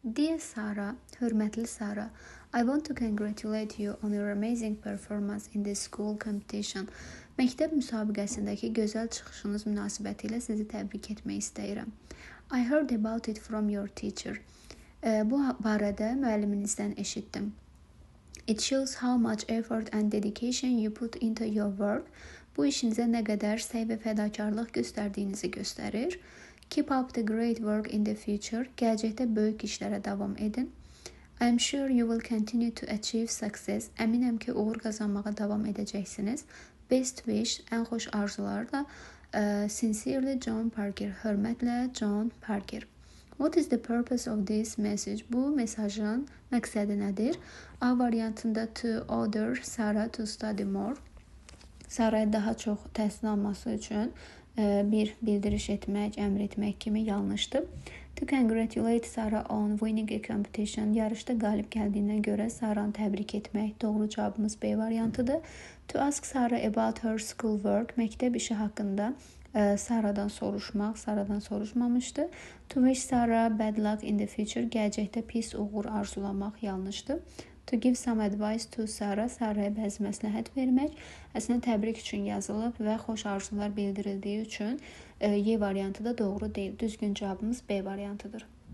Dear Sarah, hörmətli Sarah, I want to congratulate you on your amazing performance in the school competition. Məktəb müsabiqəsindəki gözəl çıxışınız münasibətilə sizi təbrik etmək istəyirəm. I heard about it from your teacher. Bu barədə müəlliminizdən eşitdim. It shows how much effort and dedication you put into your work. Bu işinizə nə qədər səy və fədakarlıq göstərdiyinizi göstərir. Keep up the great work in the future. Gələcəkdə böyük işlərə davam edin. I'm sure you will continue to achieve success. Əminəm ki, uğur qazanmağa davam edəcəksiniz. Best wish, ən xoş arzularla. Sincerely, John Parker. Hörmətlə, John Parker. What is the purpose of this message? Bu mesajın məqsədi nədir? A variantında to order Sarah to study more. Saraya daha çox təhsil alması üçün bir bildiriş etmək, əmr etmək kimi yanlışdır. To congratulate Sarah on winning a competition. Yarışda qalib gəldiyinə görə Sarah'ı təbrik etmək. Doğru cavabımız B variantıdır. To ask Sarah about her school work. Məktəb işi haqqında Sarah'dan soruşmaq. Sarah'dan soruşmamışdı. To wish Sarah bad luck in the future. Gələcəkdə pis uğur arzulamaq yanlışdır. To give some advice to Sarah. Sarah'a bəzi məsləhət vermək. Əslində təbrik üçün yazılıb və xoş arzular bildirildiyi üçün Y variantı da doğru deyil. Düzgün cavabımız B variantıdır.